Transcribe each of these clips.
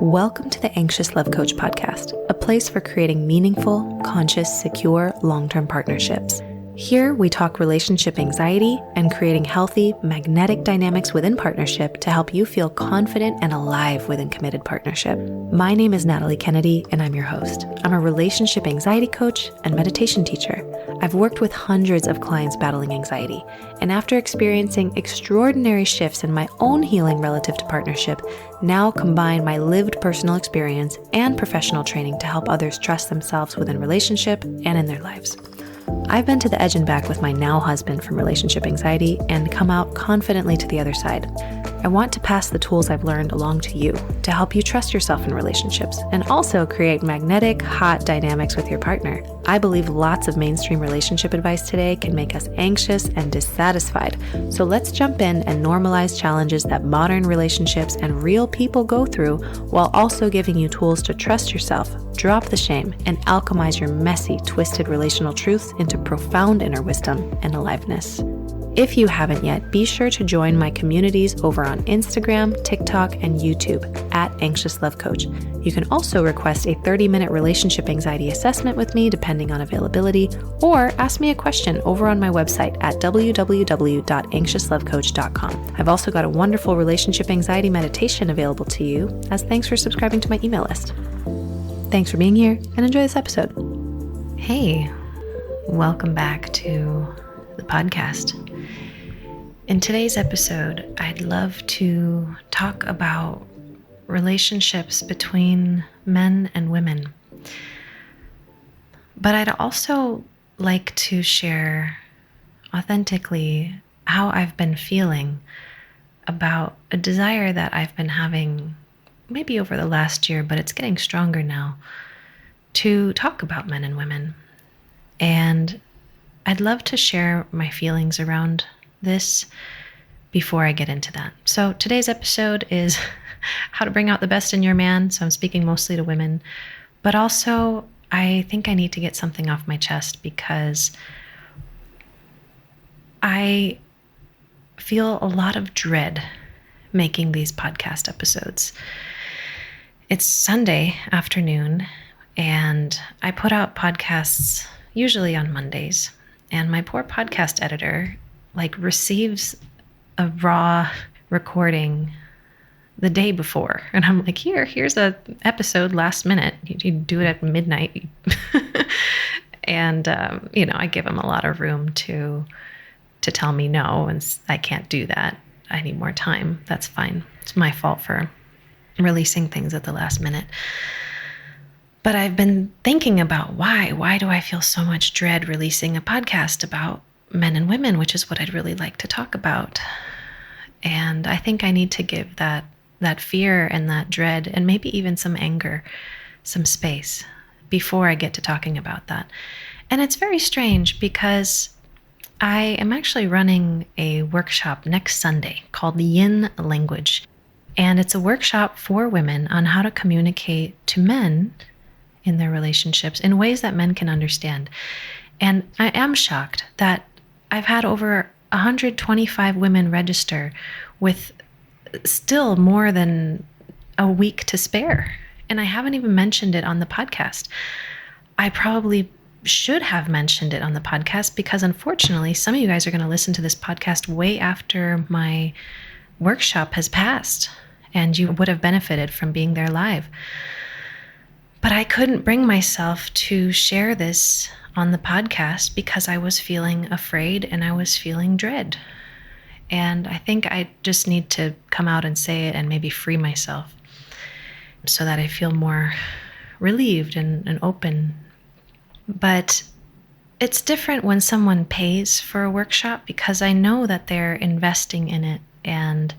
Welcome to the Anxious Love Coach podcast, a place for creating meaningful, conscious, secure, long-term partnerships. Here, we talk relationship anxiety and creating healthy, magnetic dynamics within partnership to help you feel confident and alive within committed partnership. My name is Natalie Kennedy, and I'm your host. I'm a relationship anxiety coach and meditation teacher. I've worked with hundreds of clients battling anxiety, and after experiencing extraordinary shifts in my own healing relative to partnership, now combine my lived personal experience and professional training to help others trust themselves within relationship and in their lives. I've been to the edge and back with my now husband from relationship anxiety and come out confidently to the other side. I want to pass the tools I've learned along to you to help you trust yourself in relationships and also create magnetic, hot dynamics with your partner. I believe lots of mainstream relationship advice today can make us anxious and dissatisfied. So let's jump in and normalize challenges that modern relationships and real people go through while also giving you tools to trust yourself, drop the shame, and alchemize your messy, twisted relational truths into profound inner wisdom and aliveness. If you haven't yet, be sure to join my communities over on Instagram, TikTok, and YouTube at Anxious Love Coach. You can also request a 30-minute relationship anxiety assessment with me depending on availability, or ask me a question over on my website at www.anxiouslovecoach.com. I've also got a wonderful relationship anxiety meditation available to you as thanks for subscribing to my email list. Thanks for being here and enjoy this episode. Hey, welcome back to the podcast. In today's episode, I'd love to talk about relationships between men and women. But I'd also like to share authentically how I've been feeling about a desire that I've been having maybe over the last year, but it's getting stronger now, to talk about men and women. And I'd love to share my feelings around this before I get into that. So today's episode is how to bring out the best in your man. So I'm speaking mostly to women, but also I think I need to get something off my chest because I feel a lot of dread making these podcast episodes. It's Sunday afternoon and I put out podcasts usually on Mondays. And my poor podcast editor receives a raw recording the day before. And I'm like, here's a episode last minute. You do it at midnight. And, I give him a lot of room to tell me no, and I can't do that. I need more time. That's fine. It's my fault for releasing things at the last minute. But I've been thinking about why. Why do I feel so much dread releasing a podcast about men and women, which is what I'd really like to talk about. And I think I need to give that fear and that dread and maybe even some anger, some space before I get to talking about that. And it's very strange because I am actually running a workshop next Sunday called the Yin Language. And it's a workshop for women on how to communicate to men in their relationships in ways that men can understand. And I am shocked that I've had over 125 women register with still more than a week to spare. And I haven't even mentioned it on the podcast. I probably should have mentioned it on the podcast because unfortunately, some of you guys are going to listen to this podcast way after my workshop has passed and you would have benefited from being there live. But I couldn't bring myself to share this on the podcast because I was feeling afraid and I was feeling dread. And I think I just need to come out and say it and maybe free myself so that I feel more relieved and open. But it's different when someone pays for a workshop because I know that they're investing in it and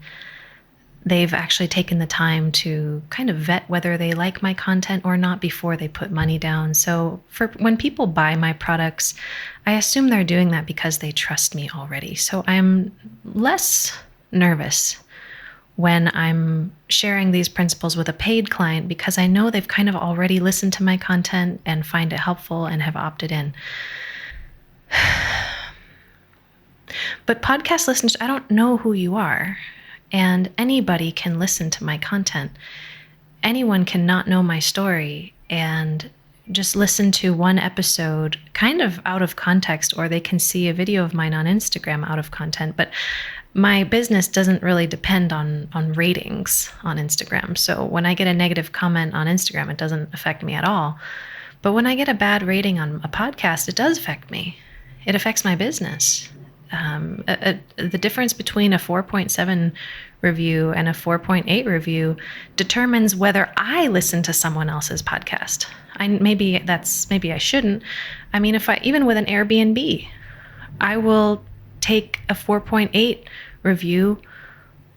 they've actually taken the time to kind of vet whether they like my content or not before they put money down. So for when people buy my products, I assume they're doing that because they trust me already. So I'm less nervous when I'm sharing these principles with a paid client because I know they've kind of already listened to my content and find it helpful and have opted in. But podcast listeners, I don't know who you are. And anybody can listen to my content. anyone can not know my story and just listen to one episode kind of out of context, or they can see a video of mine on Instagram out of content. But my business doesn't really depend on ratings on Instagram. So when I get a negative comment on Instagram, it doesn't affect me at all. But when I get a bad rating on a podcast, it does affect me. It affects my business. The difference between a 4.7 review and a 4.8 review determines whether I listen to someone else's podcast. Maybe I shouldn't. I mean, even with an Airbnb, I will take a 4.8 review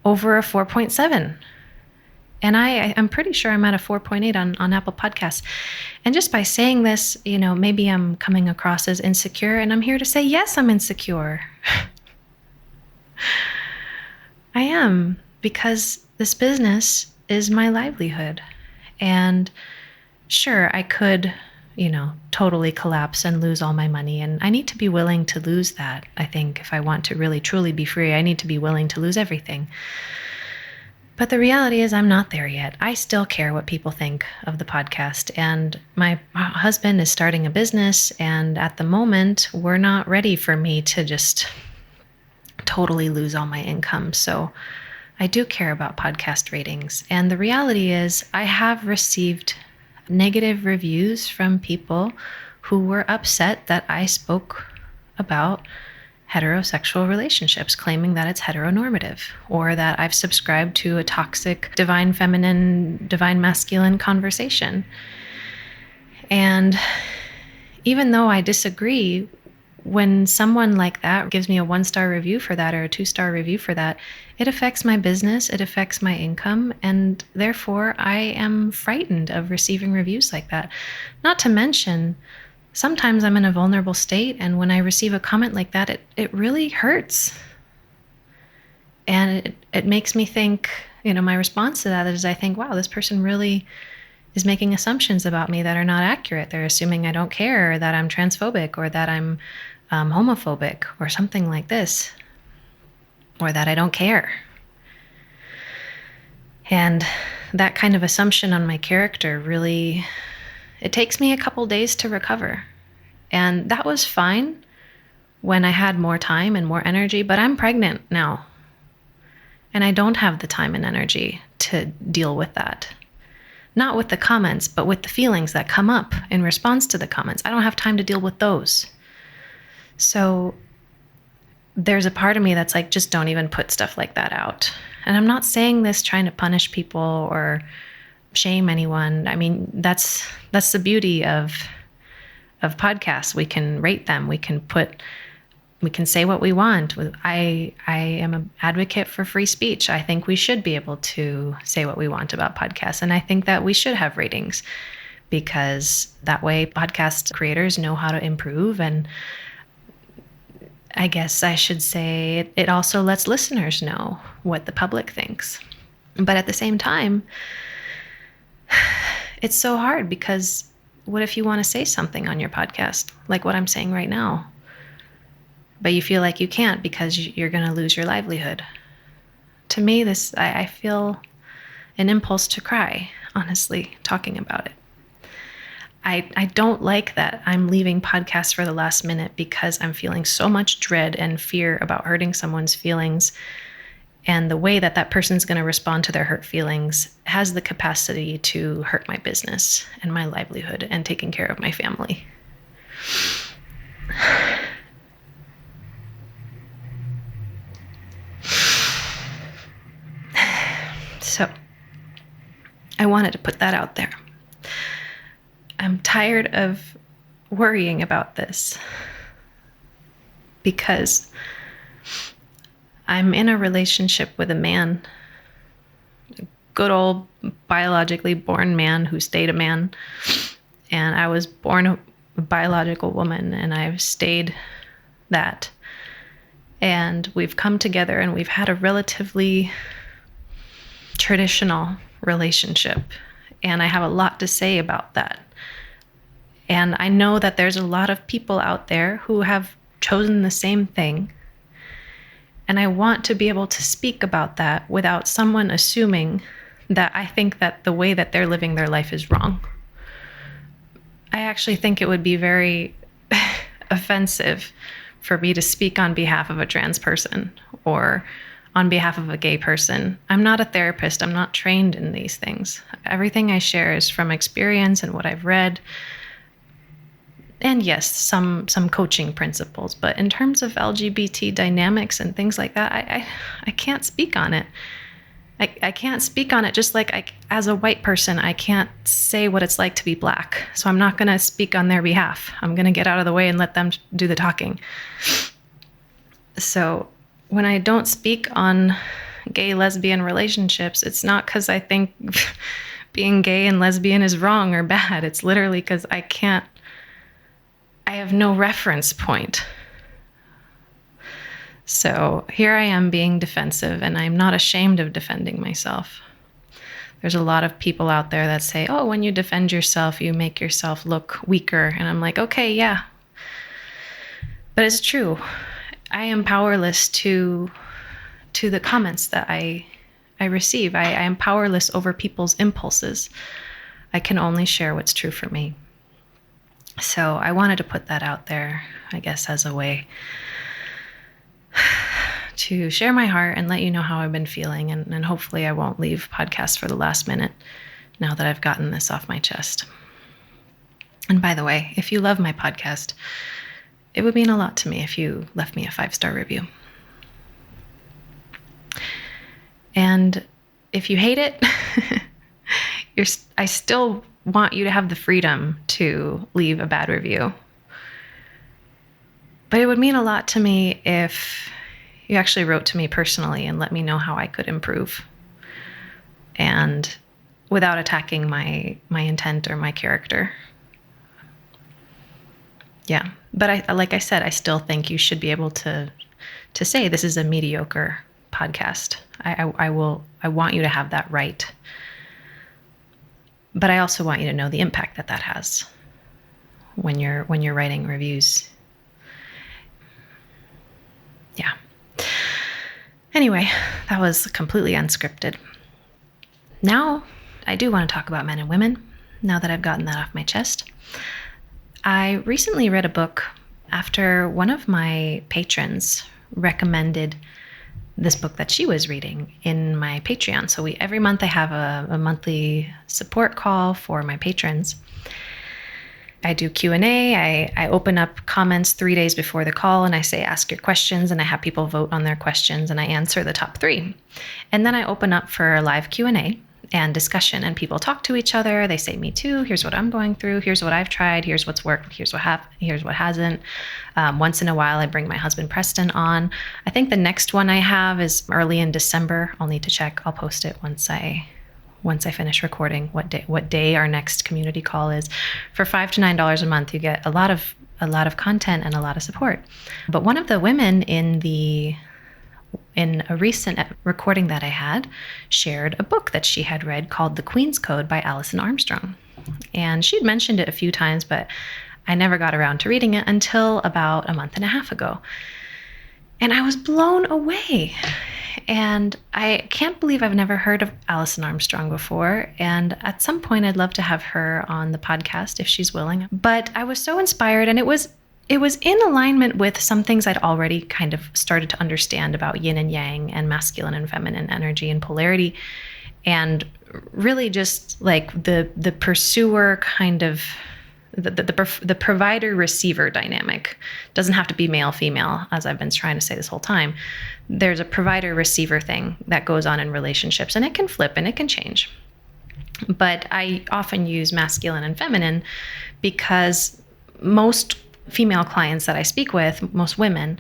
over a 4.7. And I'm pretty sure I'm at a 4.8 on Apple Podcasts. And just by saying this, maybe I'm coming across as insecure, and I'm here to say, yes, I'm insecure. I am, because this business is my livelihood. And sure, I could, totally collapse and lose all my money. And I need to be willing to lose that. I think if I want to really, truly be free, I need to be willing to lose everything. But the reality is I'm not there yet. I still care what people think of the podcast. And my husband is starting a business. And at the moment, we're not ready for me to just totally lose all my income. So I do care about podcast ratings. And the reality is I have received negative reviews from people who were upset that I spoke about heterosexual relationships, claiming that it's heteronormative, or that I've subscribed to a toxic divine feminine, divine masculine conversation. And even though I disagree, when someone like that gives me a 1-star review for that or a 2-star review for that, it affects my business, it affects my income, and therefore I am frightened of receiving reviews like that. Not to mention, sometimes I'm in a vulnerable state, and when I receive a comment like that, it really hurts. And it makes me think, my response to that is I think, wow, this person really is making assumptions about me that are not accurate. They're assuming I don't care, or that I'm transphobic, or that I'm homophobic, or something like this, or that I don't care. And that kind of assumption on my character really, it takes me a couple days to recover. And that was fine when I had more time and more energy, but I'm pregnant now. And I don't have the time and energy to deal with that. Not with the comments, but with the feelings that come up in response to the comments. I don't have time to deal with those. So there's a part of me that's like, just don't even put stuff like that out. And I'm not saying this trying to punish people or shame anyone. I mean, that's the beauty of podcasts. We can rate them. We can say what we want. I am an advocate for free speech. I think we should be able to say what we want about podcasts. And I think that we should have ratings, because that way podcast creators know how to improve. And I guess I should say it also lets listeners know what the public thinks. But at the same time, it's so hard, because what if you want to say something on your podcast, like what I'm saying right now, but you feel like you can't because you're going to lose your livelihood? To me, I feel an impulse to cry, honestly, talking about it. I don't like that I'm leaving podcasts for the last minute because I'm feeling so much dread and fear about hurting someone's feelings. And the way that person's going to respond to their hurt feelings has the capacity to hurt my business and my livelihood and taking care of my family. So I wanted to put that out there. I'm tired of worrying about this because I'm in a relationship with a man, a good old biologically born man who stayed a man. And I was born a biological woman, and I've stayed that. And we've come together and we've had a relatively traditional relationship. And I have a lot to say about that. And I know that there's a lot of people out there who have chosen the same thing. And I want to be able to speak about that without someone assuming that I think that the way that they're living their life is wrong. I actually think it would be very offensive for me to speak on behalf of a trans person or on behalf of a gay person. I'm not a therapist. I'm not trained in these things. Everything I share is from experience and what I've read. And yes, some coaching principles. But in terms of LGBT dynamics and things like that, I can't speak on it. I can't speak on it, just like as a white person, I can't say what it's like to be Black. So I'm not going to speak on their behalf. I'm going to get out of the way and let them do the talking. So when I don't speak on gay lesbian relationships, it's not because I think being gay and lesbian is wrong or bad. It's literally because I have no reference point. So here I am being defensive, and I'm not ashamed of defending myself. There's a lot of people out there that say, oh, when you defend yourself, you make yourself look weaker. And I'm like, okay, yeah. But it's true. I am powerless to the comments that I receive. I am powerless over people's impulses. I can only share what's true for me. So I wanted to put that out there, I guess, as a way to share my heart and let you know how I've been feeling. And hopefully I won't leave podcasts for the last minute now that I've gotten this off my chest. And by the way, if you love my podcast, it would mean a lot to me if you left me a 5-star review. And if you hate it, I still want you to have the freedom to leave a bad review. But it would mean a lot to me if you actually wrote to me personally and let me know how I could improve, and without attacking my intent or my character. Yeah, but like I said, I still think you should be able to say this is a mediocre podcast. I want you to have that right. But I also want you to know the impact that has when you're writing reviews. Yeah. Anyway, that was completely unscripted. Now, I do want to talk about men and women, now that I've gotten that off my chest. I recently read a book after one of my patrons recommended this book that she was reading in my Patreon. So every month I have a monthly support call for my patrons. I do Q&A. I open up comments 3 days before the call, and I say, ask your questions, and I have people vote on their questions, and I answer the top 3. And then I open up for a live Q&A and discussion, and people talk to each other. They say, me too. Here's what I'm going through. Here's what I've tried. Here's what's worked. Here's what hasn't. Once in a while, I bring my husband Preston on. I think the next one I have is early in December. I'll need to check. I'll post it once I finish recording what day our next community call is. For $5 to $9 a month, you get a lot of content and a lot of support. But one of the women in a recent recording that I had shared a book that she had read called The Queen's Code by Alison Armstrong. And she'd mentioned it a few times, but I never got around to reading it until about a month and a half ago. And I was blown away. And I can't believe I've never heard of Alison Armstrong before. And at some point, I'd love to have her on the podcast if she's willing. But I was so inspired, and it was in alignment with some things I'd already kind of started to understand about yin and yang and masculine and feminine energy and polarity. And really just like the pursuer kind of the provider-receiver dynamic. Doesn't have to be male-female, as I've been trying to say this whole time. There's a provider-receiver thing that goes on in relationships, and it can flip and it can change. But I often use masculine and feminine because most female clients that I speak with, most women,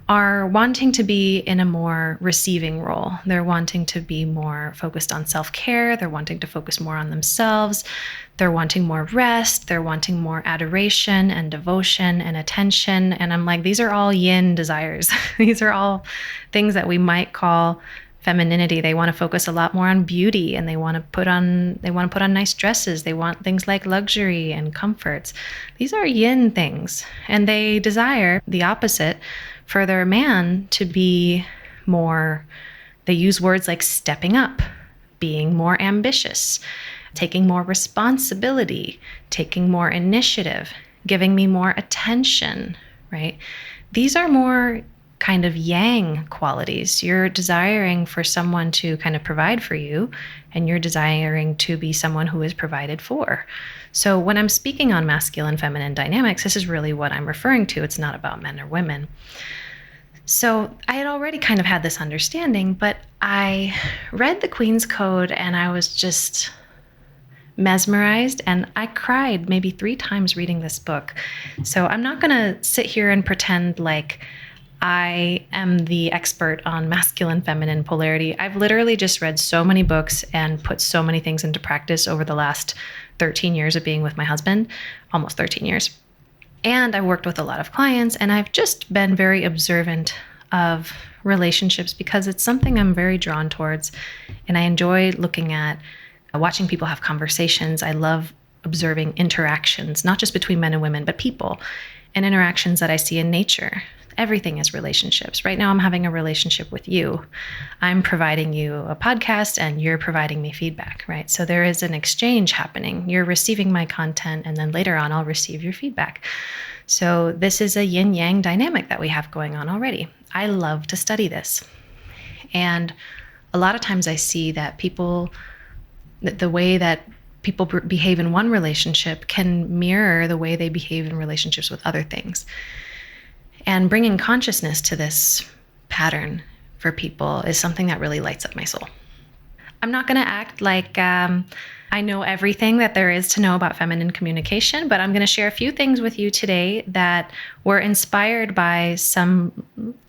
are wanting to be in a more receiving role. They're wanting to be more focused on self-care. They're wanting to focus more on themselves. They're wanting more rest. They're wanting more adoration and devotion and attention. And I'm like, these are all yin desires. These are all things that we might call femininity. They want to focus a lot more on beauty, and they want to put on nice dresses. They want things like luxury and comforts. These are yin things, and they desire the opposite for their man to be more, they use words like stepping up, being more ambitious, taking more responsibility, taking more initiative, giving me more attention, right? These are more kind of yang qualities. You're desiring for someone to kind of provide for you, and you're desiring to be someone who is provided for. So when I'm speaking on masculine feminine dynamics, this is really what I'm referring to. It's not about men or women. So I had already kind of had this understanding, but I read the Queen's Code and I was just mesmerized, and I cried maybe 3 times reading this book. So I'm not going to sit here and pretend like I am the expert on masculine feminine polarity. I've literally just read so many books and put so many things into practice over the last 13 years of being with my husband, almost 13 years. And I've worked with a lot of clients, and I've just been very observant of relationships because it's something I'm very drawn towards. And I enjoy looking at watching people have conversations. I love observing interactions, not just between men and women, but people, and interactions that I see in nature. Everything is relationships. Right now, I'm having a relationship with you. I'm providing you a podcast and you're providing me feedback, right? So there is an exchange happening. You're receiving my content, and then later on, I'll receive your feedback. So this is a yin-yang dynamic that we have going on already. I love to study this. And a lot of times I see that the way that people behave in one relationship can mirror the way they behave in relationships with other things. And bringing consciousness to this pattern for people is something that really lights up my soul. I'm not going to act like I know everything that there is to know about feminine communication, but I'm going to share a few things with you today that were inspired by some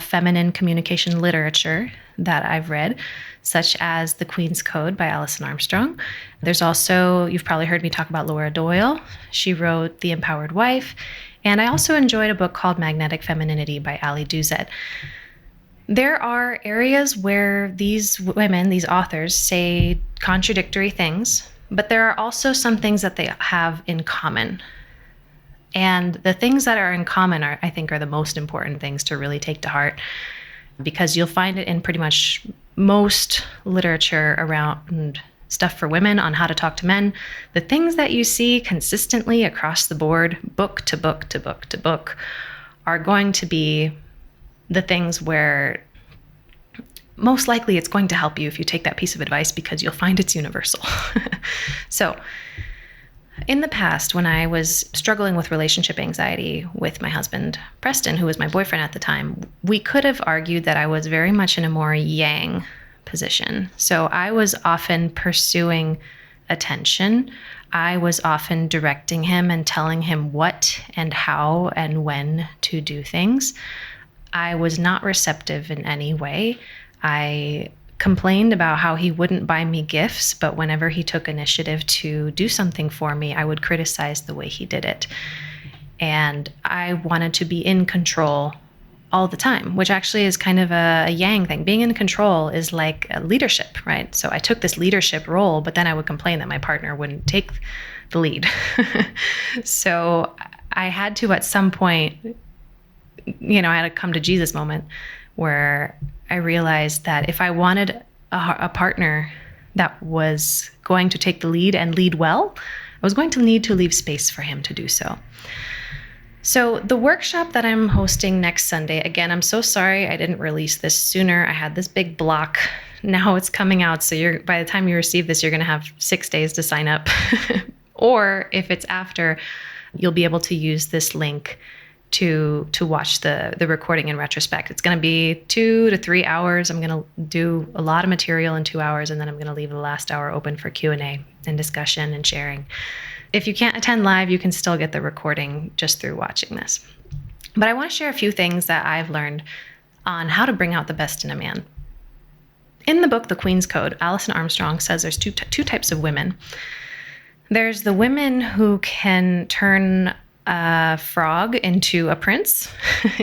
feminine communication literature that I've read, such as The Queen's Code by Alison Armstrong. There's also, you've probably heard me talk about Laura Doyle. She wrote The Empowered Wife. And I also enjoyed a book called Magnetic Femininity by Douzet. There are areas where these women, these authors, say contradictory things, but there are also some things that they have in common. And the things that are in common I think are the most important things to really take to heart, because you'll find it in pretty much most literature around stuff for women on how to talk to men. The things that you see consistently across the board, book to book to book to book, are going to be the things where most likely it's going to help you if you take that piece of advice, because you'll find it's universal. So in the past, when I was struggling with relationship anxiety with my husband, Preston, who was my boyfriend at the time, we could have argued that I was very much in a more yang position. So I was often pursuing attention. I was often directing him and telling him what and how and when to do things. I was not receptive in any way. I complained about how he wouldn't buy me gifts, but whenever he took initiative to do something for me, I would criticize the way he did it. And I wanted to be in control all the time, which actually is kind of a yang thing. Being in control is like a leadership, right? So I took this leadership role, but then I would complain that my partner wouldn't take the lead. So I had to, at some point, I had a come to Jesus moment where I realized that if I wanted a partner that was going to take the lead and lead well, I was going to need to leave space for him to do so. So the workshop that I'm hosting next Sunday, again, I'm so sorry I didn't release this sooner. I had this big block. Now it's coming out. So by the time you receive this, you're going to have 6 days to sign up. Or if it's after, you'll be able to use this link to watch the recording in retrospect. It's going to be 2 to 3 hours. I'm going to do a lot of material in 2 hours, and then I'm going to leave the last hour open for Q&A and discussion and sharing. If you can't attend live, you can still get the recording just through watching this. But I want to share a few things that I've learned on how to bring out the best in a man. In the book, The Queen's Code, Alison Armstrong says there's two types of women. There's the women who can turn a frog into a prince,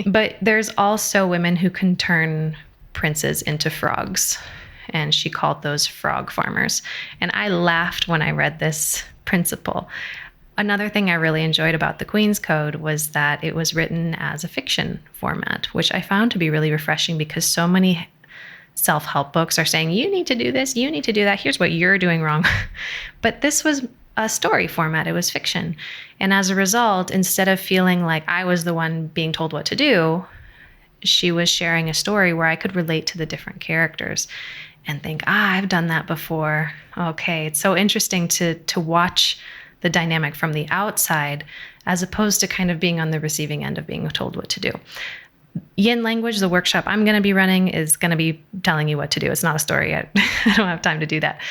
but there's also women who can turn princes into frogs. And she called those frog farmers. And I laughed when I read this principle. Another thing I really enjoyed about The Queen's Code was that it was written as a fiction format, which I found to be really refreshing, because so many self-help books are saying, you need to do this, you need to do that, here's what you're doing wrong. But this was a story format, it was fiction. And as a result, instead of feeling like I was the one being told what to do, she was sharing a story where I could relate to the different characters and think, I've done that before. Okay, it's so interesting to watch the dynamic from the outside as opposed to kind of being on the receiving end of being told what to do. Yin Language, the workshop I'm going to be running, is going to be telling you what to do. It's not a story yet. I don't have time to do that.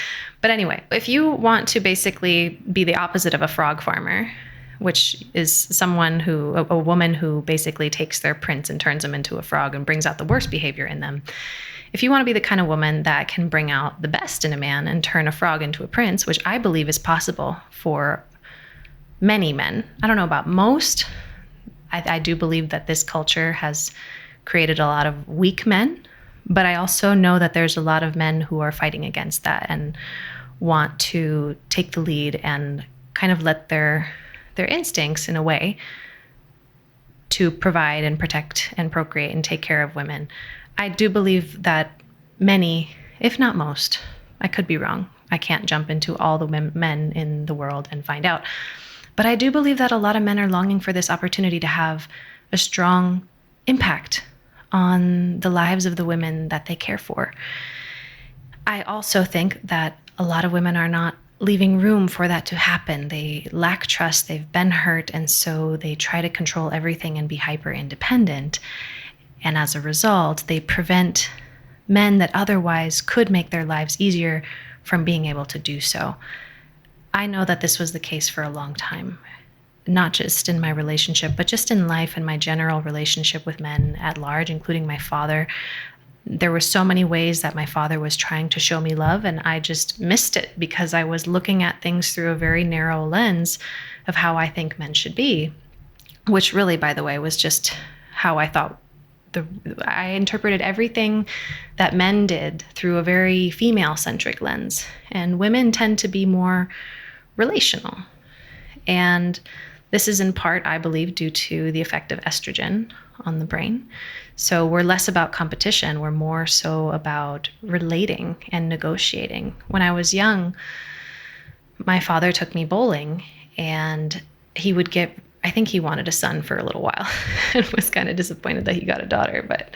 But anyway, if you want to basically be the opposite of a frog farmer, which is a woman who basically takes their prince and turns them into a frog and brings out the worst behavior in them. If you want to be the kind of woman that can bring out the best in a man and turn a frog into a prince, which I believe is possible for many men. I don't know about most. I do believe that this culture has created a lot of weak men, but I also know that there's a lot of men who are fighting against that and want to take the lead and kind of let their instincts, in a way, to provide and protect and procreate and take care of women. I do believe that many, if not most, I could be wrong. I can't jump into all the men in the world and find out. But I do believe that a lot of men are longing for this opportunity to have a strong impact on the lives of the women that they care for. I also think that a lot of women are not leaving room for that to happen. They lack trust, they've been hurt, and so they try to control everything and be hyper independent. And as a result, they prevent men that otherwise could make their lives easier from being able to do so. I know that this was the case for a long time, not just in my relationship, but just in life and my general relationship with men at large, including my father. There were so many ways that my father was trying to show me love, and I just missed it because I was looking at things through a very narrow lens of how I think men should be, which really, by the way, was just how I thought. I interpreted everything that men did through a very female-centric lens, and women tend to be more relational. And this is in part, I believe, due to the effect of estrogen on the brain. So we're less about competition. We're more so about relating and negotiating. When I was young, my father took me bowling, and he would get, I think he wanted a son for a little while and was kind of disappointed that he got a daughter, but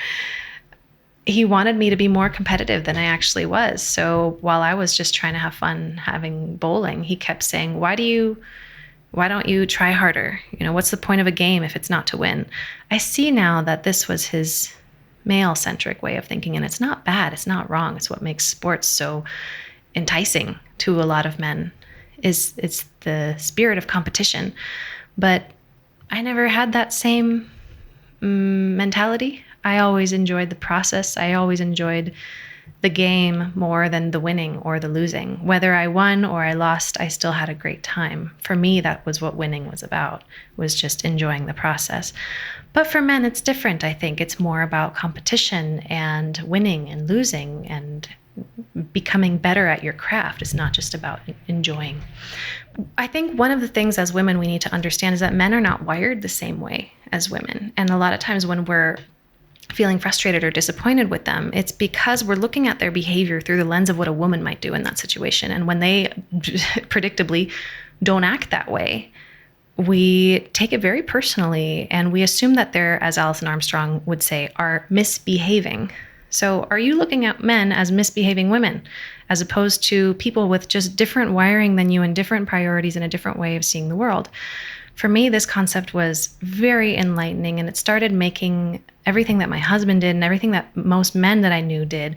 he wanted me to be more competitive than I actually was. So while I was just trying to have fun having bowling, he kept saying, why don't you try harder? What's the point of a game if it's not to win? I see now that this was his male-centric way of thinking, and it's not bad. It's not wrong. It's what makes sports so enticing to a lot of men. It's the spirit of competition. But I never had that same mentality. I always enjoyed the process. I always enjoyed the game more than the winning or the losing. Whether I won or I lost, I still had a great time. For me, that was what winning was about, was just enjoying the process. But for men, it's different, I think. It's more about competition and winning and losing and becoming better at your craft. It's not just about enjoying. I think one of the things as women we need to understand is that men are not wired the same way as women. And a lot of times when we're feeling frustrated or disappointed with them, it's because we're looking at their behavior through the lens of what a woman might do in that situation. And when they predictably don't act that way, we take it very personally, and we assume that they're, as Alison Armstrong would say, are misbehaving. So are you looking at men as misbehaving women, as opposed to people with just different wiring than you and different priorities and a different way of seeing the world? For me, this concept was very enlightening, and it started making everything that my husband did and everything that most men that I knew did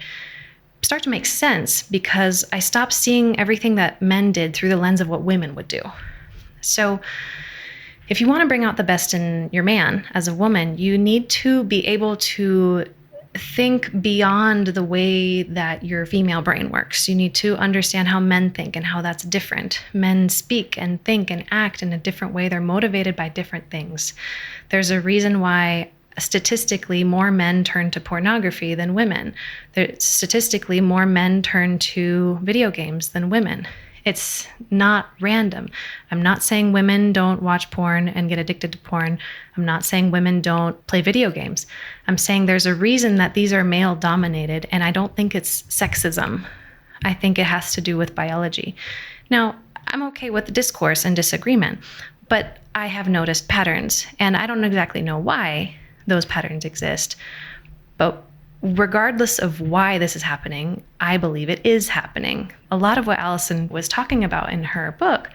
start to make sense, because I stopped seeing everything that men did through the lens of what women would do. So if you want to bring out the best in your man as a woman, you need to be able to think beyond the way that your female brain works. You need to understand how men think and how that's different. Men speak and think and act in a different way. They're motivated by different things. There's a reason why statistically more men turn to pornography than women. Statistically more men turn to video games than women. It's not random. I'm not saying women don't watch porn and get addicted to porn. I'm not saying women don't play video games. I'm saying there's a reason that these are male dominated, and I don't think it's sexism. I think it has to do with biology. Now, I'm okay with the discourse and disagreement, but I have noticed patterns, and I don't exactly know why those patterns exist. But regardless of why this is happening, I believe it is happening. A lot of what Alison was talking about in her book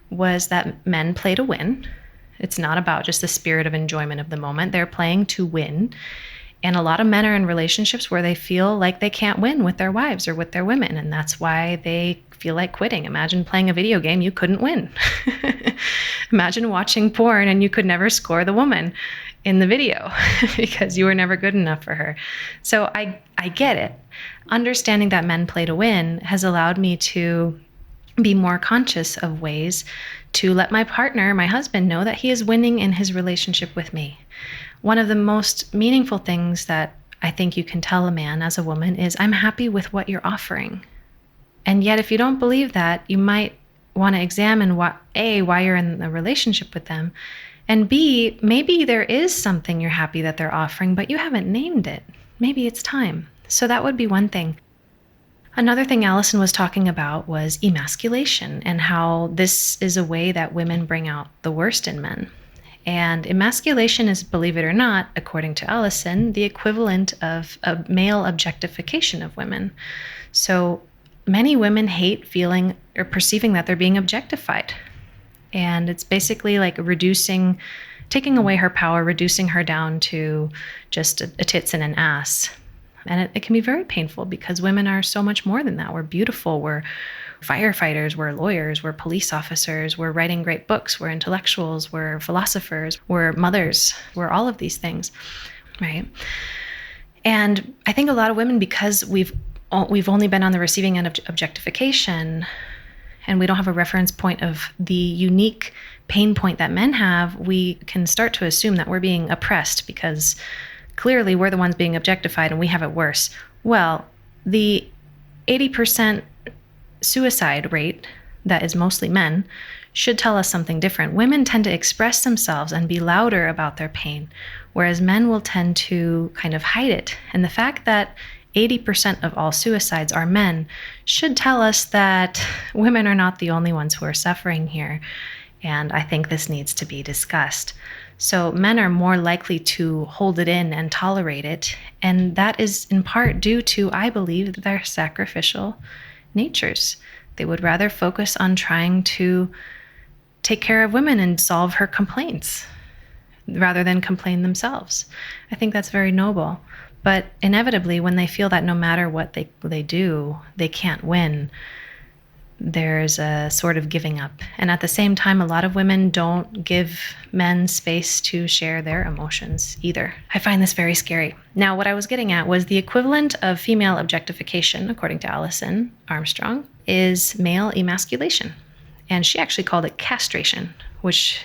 was that men play to win. It's not about just the spirit of enjoyment of the moment. They're playing to win. And a lot of men are in relationships where they feel like they can't win with their wives or with their women. And that's why they feel like quitting. Imagine playing a video game, you couldn't win. Imagine watching porn and you could never score the woman in the video because you were never good enough for her. So I get it. Understanding that men play to win has allowed me to be more conscious of ways to let my partner, my husband, know that he is winning in his relationship with me. One of the most meaningful things that I think you can tell a man as a woman is, I'm happy with what you're offering. And yet, if you don't believe that, you might want to examine why you're in a relationship with them, and B, maybe there is something you're happy that they're offering, but you haven't named it. Maybe it's time. So that would be one thing. Another thing Alison was talking about was emasculation and how this is a way that women bring out the worst in men. And emasculation is, believe it or not, according to Alison, the equivalent of a male objectification of women. So many women hate feeling or perceiving that they're being objectified. And it's basically like taking away her power, reducing her down to just a tits and an ass. And it can be very painful because women are so much more than that. We're beautiful. We're firefighters. We're lawyers. We're police officers. We're writing great books. We're intellectuals. We're philosophers. We're mothers. We're all of these things, right? And I think a lot of women, because we've only been on the receiving end of objectification, and we don't have a reference point of the unique pain point that men have, we can start to assume that we're being oppressed because clearly we're the ones being objectified and we have it worse. Well, the 80% suicide rate, that is mostly men, should tell us something different. Women tend to express themselves and be louder about their pain, whereas men will tend to kind of hide it. And the fact that 80% of all suicides are men should tell us that women are not the only ones who are suffering here. And I think this needs to be discussed. So men are more likely to hold it in and tolerate it. And that is in part due to, I believe, their sacrificial natures. They would rather focus on trying to take care of women and solve her complaints rather than complain themselves. I think that's very noble. But inevitably, when they feel that no matter what they do, they can't win, there's a sort of giving up. And at the same time, a lot of women don't give men space to share their emotions either. I find this very scary. Now, what I was getting at was the equivalent of female objectification, according to Alison Armstrong, is male emasculation. And she actually called it castration, which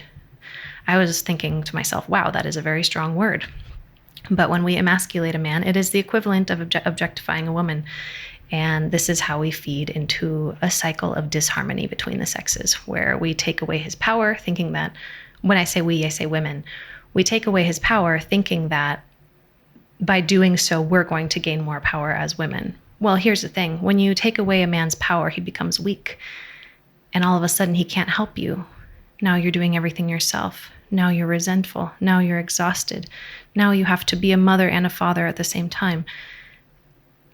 I was thinking to myself, wow, that is a very strong word. But when we emasculate a man, it is the equivalent of objectifying a woman. And this is how we feed into a cycle of disharmony between the sexes, where we take away his power, thinking that, when I say we, I say women, we take away his power thinking that by doing so, we're going to gain more power as women. Well, here's the thing. When you take away a man's power, he becomes weak. And all of a sudden, he can't help you. Now you're doing everything yourself. Now you're resentful. Now you're exhausted. Now you have to be a mother and a father at the same time.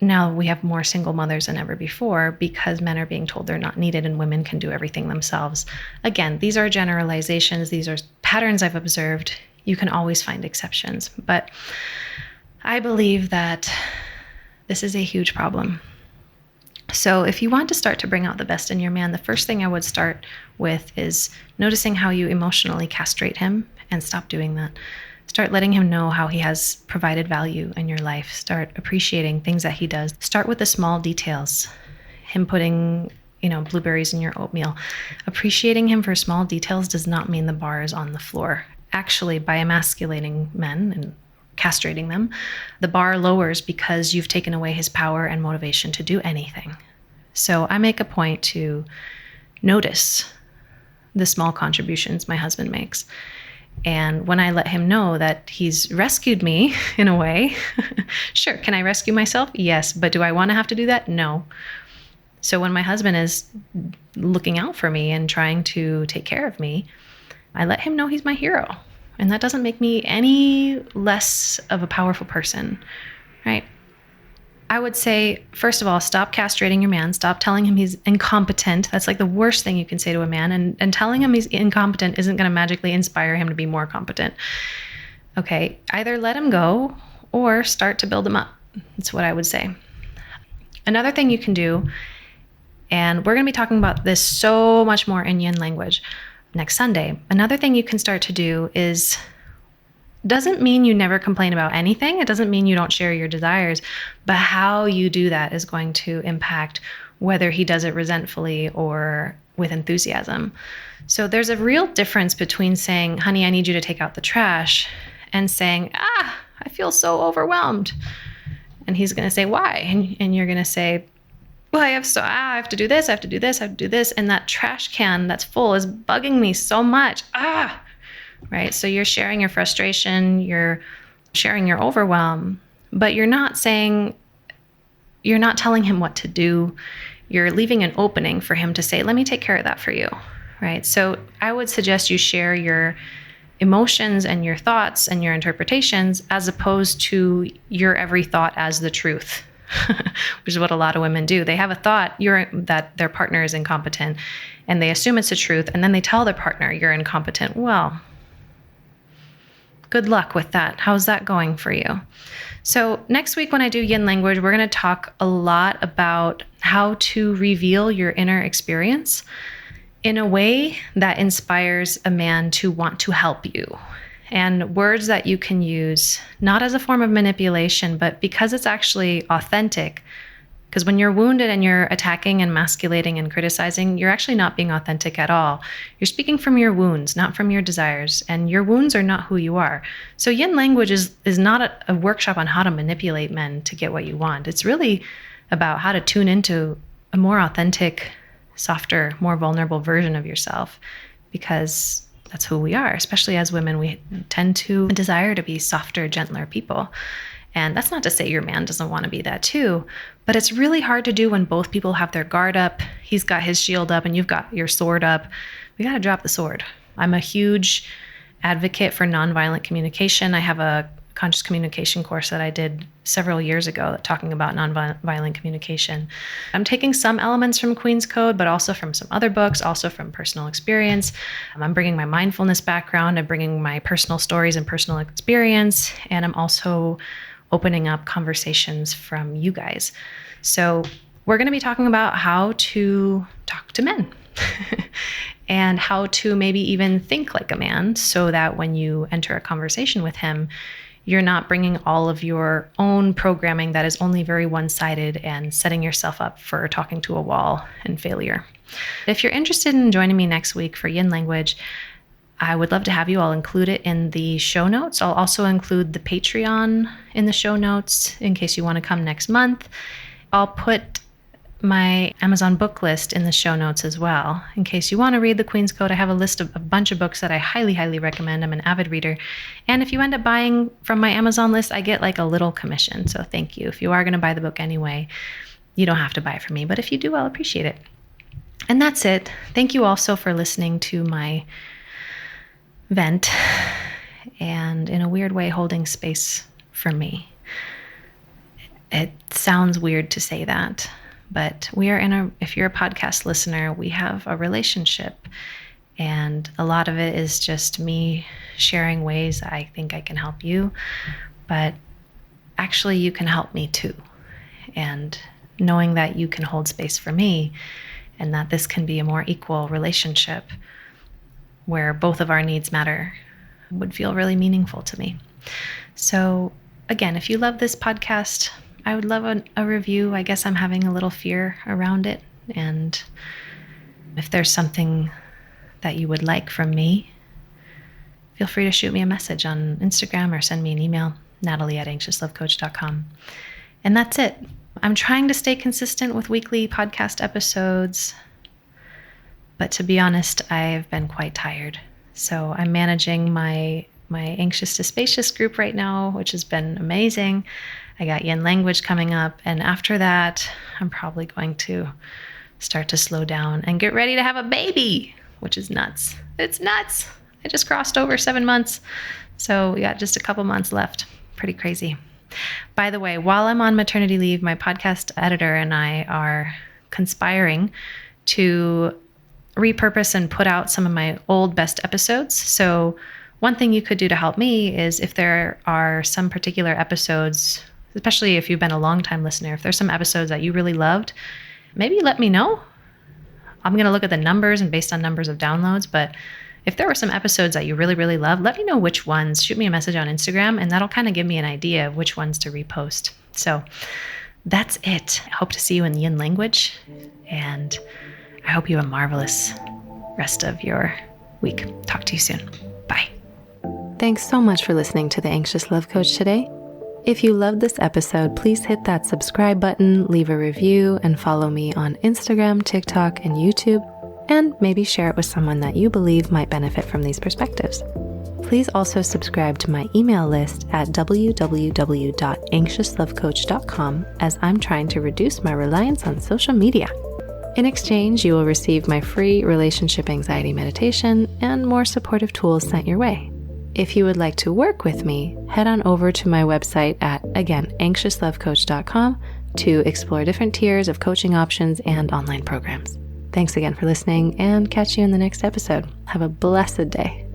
Now we have more single mothers than ever before because men are being told they're not needed and women can do everything themselves. Again, these are generalizations. These are patterns I've observed. You can always find exceptions. But I believe that this is a huge problem. So if you want to start to bring out the best in your man, the first thing I would start with is noticing how you emotionally castrate him and stop doing that. Start letting him know how he has provided value in your life. Start appreciating things that he does. Start with the small details. Him putting, blueberries in your oatmeal. Appreciating him for small details does not mean the bar is on the floor. Actually, by emasculating men and castrating them, the bar lowers because you've taken away his power and motivation to do anything. So I make a point to notice the small contributions my husband makes. And when I let him know that he's rescued me in a way, sure, can I rescue myself? Yes. But do I want to have to do that? No. So when my husband is looking out for me and trying to take care of me, I let him know he's my hero. And that doesn't make me any less of a powerful person, right? I would say, first of all, stop castrating your man. Stop telling him he's incompetent. That's like the worst thing you can say to a man. And telling him he's incompetent isn't going to magically inspire him to be more competent. Okay, either let him go or start to build him up. That's what I would say. Another thing you can do, and we're going to be talking about this so much more in yin language next Sunday. Another thing you can start to do is, doesn't mean you never complain about anything. It doesn't mean you don't share your desires, but how you do that is going to impact whether he does it resentfully or with enthusiasm. So there's a real difference between saying, honey, I need you to take out the trash, and saying, I feel so overwhelmed. And he's going to say, why? And you're going to say, well, I have to do this, I have to do this, I have to do this. And that trash can that's full is bugging me so much. Right? So you're sharing your frustration, you're sharing your overwhelm, but you're not telling him what to do. You're leaving an opening for him to say, let me take care of that for you. Right? So I would suggest you share your emotions and your thoughts and your interpretations as opposed to your every thought as the truth, which is what a lot of women do. They have a thought that their partner is incompetent, and they assume it's the truth, and then they tell their partner, you're incompetent. Well, good luck with that. How's that going for you? So next week when I do yin language, we're going to talk a lot about how to reveal your inner experience in a way that inspires a man to want to help you. And words that you can use, not as a form of manipulation, but because it's actually authentic. Because when you're wounded and you're attacking and emasculating and criticizing, you're actually not being authentic at all. You're speaking from your wounds, not from your desires. And your wounds are not who you are. So yin language is not a workshop on how to manipulate men to get what you want. It's really about how to tune into a more authentic, softer, more vulnerable version of yourself. Because that's who we are. Especially as women, we tend to desire to be softer, gentler people. And that's not to say your man doesn't want to be that too, but it's really hard to do when both people have their guard up. He's got his shield up and you've got your sword up. We got to drop the sword. I'm a huge advocate for nonviolent communication. I have a conscious communication course that I did several years ago talking about nonviolent communication. I'm taking some elements from Queen's Code, but also from some other books, also from personal experience. I'm bringing my mindfulness background. I'm bringing my personal stories and personal experience. And I'm also opening up conversations from you guys. So we're going to be talking about how to talk to men and how to maybe even think like a man so that when you enter a conversation with him, you're not bringing all of your own programming that is only very one-sided and setting yourself up for talking to a wall and failure. If you're interested in joining me next week for Yin Language, I would love to have you. I'll include it in the show notes. I'll also include the Patreon in the show notes in case you want to come next month. I'll put my Amazon book list in the show notes as well. In case you want to read the Queen's Code, I have a list of a bunch of books that I highly, highly recommend. I'm an avid reader. And if you end up buying from my Amazon list, I get like a little commission. So thank you. If you are going to buy the book anyway, you don't have to buy it from me. But if you do, I'll appreciate it. And that's it. Thank you also for listening to my vent and in a weird way holding space for me. It sounds weird to say that, but if you're a podcast listener, we have a relationship, and a lot of it is just me sharing ways I think I can help you, but actually you can help me too. And knowing that you can hold space for me and that this can be a more equal relationship where both of our needs matter would feel really meaningful to me. So again, if you love this podcast, I would love a review. I guess I'm having a little fear around it. And if there's something that you would like from me, feel free to shoot me a message on Instagram or send me an email, natalie@anxiouslovecoach.com. And that's it. I'm trying to stay consistent with weekly podcast episodes, But to be honest, I've been quite tired. So I'm managing my anxious to spacious group right now, which has been amazing. I got yin language coming up. And after that, I'm probably going to start to slow down and get ready to have a baby, which is nuts. It's nuts. I just crossed over 7 months. So we got just a couple months left. Pretty crazy. By the way, while I'm on maternity leave, my podcast editor and I are conspiring to repurpose and put out some of my old best episodes. So one thing you could do to help me is if there are some particular episodes, especially if you've been a long-time listener, if there's some episodes that you really loved, maybe let me know. I'm going to look at the numbers and based on numbers of downloads, but if there were some episodes that you really, really love, let me know which ones. Shoot me a message on Instagram, and that'll kind of give me an idea of which ones to repost. So that's it. I hope to see you in yin language, and I hope you have a marvelous rest of your week. Talk to you soon. Bye. Thanks so much for listening to The Anxious Love Coach today. If you loved this episode, please hit that subscribe button, leave a review, and follow me on Instagram, TikTok, and YouTube, and maybe share it with someone that you believe might benefit from these perspectives. Please also subscribe to my email list at www.anxiouslovecoach.com, as I'm trying to reduce my reliance on social media. In exchange, you will receive my free relationship anxiety meditation and more supportive tools sent your way. If you would like to work with me, head on over to my website at, again, anxiouslovecoach.com to explore different tiers of coaching options and online programs. Thanks again for listening, and catch you in the next episode. Have a blessed day.